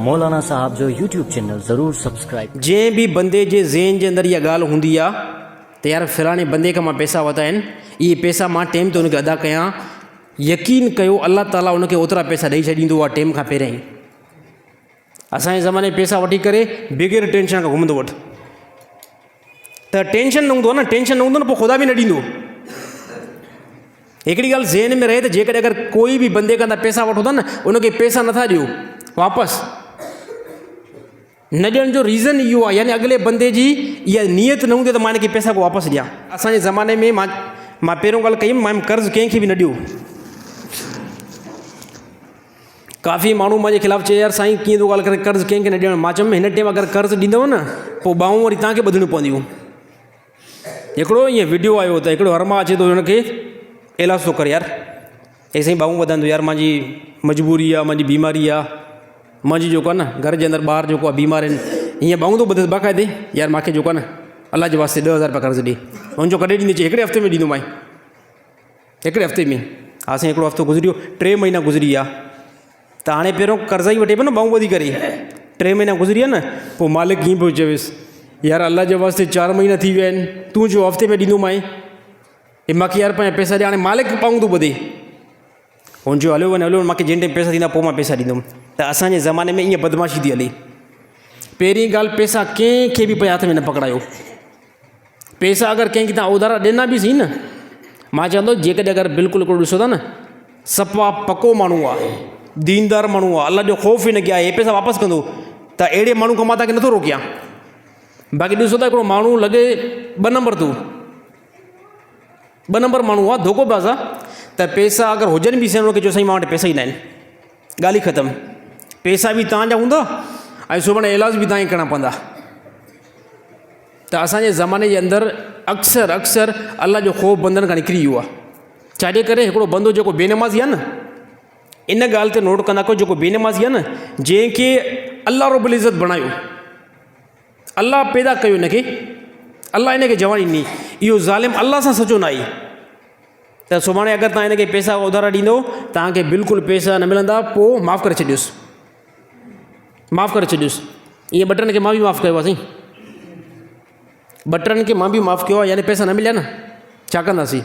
मौलाना साहब जो YouTube channel ज़रूर subscribe. जंहिं बि बंदे जे ज़हन जे अंदरि इहा ॻाल्हि हूंदी आहे त यार फ़लाणे बंदे खां मां पैसा वरिता आहिनि, इहे पैसा मां टाइम ते हुनखे अदा कयां, यकीन कयो अल्लाह ताला हुनखे ओतिरा पैसा ॾेई छॾींदो आहे टाइम खां पहिरियों ई। असांजे ज़माने में पैसा वठी करे बग़ैर टेंशन खां घुमंदो वठि, त टेंशन न हूंदो आहे न, टेंशन न हूंदो न, पोइ ख़ुदा बि न ॾींदो। हिकिड़ी ॻाल्हि ज़हन में रहे त जेकॾहिं अगरि कोई बि बंदे खां तव्हां पैसा वठो था न, उनखे पैसा नथा ॾियो वापसि, न ॾियण जो रीज़न इहो आहे, यानी अॻिले बंदे जी इहा नियत न हूंदी त मां हिनखे पैसा को वापसि ॾियां। असांजे ज़माने में मां पहिरियों ॻाल्हि कई, मां कर्ज़ु कंहिंखे बि न ॾियो। काफ़ी माण्हू मुंहिंजे ख़िलाफ़ु चए यार साईं कीअं थो ॻाल्हि करे, कर्ज़ु कंहिंखे न ॾियणु। मां चयुमि हिन टाइम अगरि कर्ज़ु ॾींदव न, पोइ ॿाहूं वरी तव्हांखे ॿधणियूं पवंदियूं। हिकिड़ो ईअं वीडियो आयो त हिकिड़ो हरमा अचे थो हुनखे इलाज थो करे, यार हे साईं ॿाहूं वधंदो, यार मुंहिंजी मजबूरी आहे, मुंहिंजी बीमारी आहे, मुंहिंजी जेको आहे न घर जे अंदरि ॿार जेको आहे बीमार आहिनि, हीअं ॿाहूं थो ॿधसि बाक़ाइदे, यार मूंखे जेको आहे न अलाह जे वास्ते 10,000 रुपया कर्ज़ु ॾे। हुनजो कॾहिं ॾींदे, हिकिड़े हफ़्ते में ॾींदोमांइ, हिकिड़े हफ़्ते में। हा साईं हिकिड़ो हफ़्तो गुज़रियो, 3 महीना गुज़री विया, त हाणे पहिरियों कर्ज़ ई वठे पियो न ॿाहूं ॿधी करे, 3 महीना गुज़री विया न, पोइ मालिक कीअं पियो चवेसि यार अल्लाह जे वास्ते 4 महीना थी विया आहिनि, तूं जो हफ़्ते में ॾींदोमांइ, हे मूंखे यार पंहिंजा पैसा ॾे। हाणे मालिक ॿाहूं थो ॿधे, हुनजो हलियो वञे, मूंखे जंहिं टाइम पैसा ॾींदा पोइ मां पैसा ॾींदुमि। त असांजे ज़माने में ईअं बदमाशी थी हले। पहिरीं ॻाल्हि, पैसा कंहिंखे बि हथ में न पकड़ायो। पैसा अगरि कंहिंखे तव्हां उधारा ॾिना बि सही न, मां चवंदो जेकॾहिं अगरि बिल्कुलु हिकिड़ो ॾिसो था न, सफ़ा पको माण्हू आहे, दीनदार माण्हू आहे, अल्लाह जो ख़ौफ़ ई न कया, हे पैसा वापसि कंदो, त अहिड़े माण्हू खां मां तव्हांखे नथो रोकियां। बाक़ी ॾिसो था हिकिड़ो माण्हू लॻे 2 नंबर तूं 2 नंबर माण्हू आहे, धोखोबाज़ आहे, त पैसा अगरि हुजनि बि साईं, उनखे चयो साईं मां वटि पैसा ई न आहिनि, ॻाल्हि ई ख़तमु। पैसा बि तव्हांजा हूंदा ऐं सुभाणे इलाज बि तव्हांखे करणा पवंदा। त असांजे ज़माने जे अंदरि अक्सर अल्लाह जो ख़ौफ़ बंदनि खां निकिरी वियो आहे। छाजे करे हिकिड़ो बंदो जेको बेनमाज़ी आहे न, इन ॻाल्हि ते नोट कंदा कयो, जेको बेनमाज़ी आहे न, जंहिंखे अल्लाह रब्बुल इज़्ज़त बणायो, अल्लाह पैदा कयो हिनखे, अल्लाह हिनखे जवानी ॾिनी, इहो ज़ालिम अल्लाह सां सचो न आहे। त सुभाणे अगरि तव्हां हिनखे पैसा उधारा ॾींदो, तव्हांखे बिल्कुलु पैसा न मिलंदा, पोइ माफ़ु करे छॾियोसि, माफ़ु करे छॾियोसि। ईअं 2 खे मां बि माफ़ु कयो आहे साईं, 2 खे मां बि माफ़ु कयो आहे, यानी पैसा न मिलिया न, छा कंदासीं।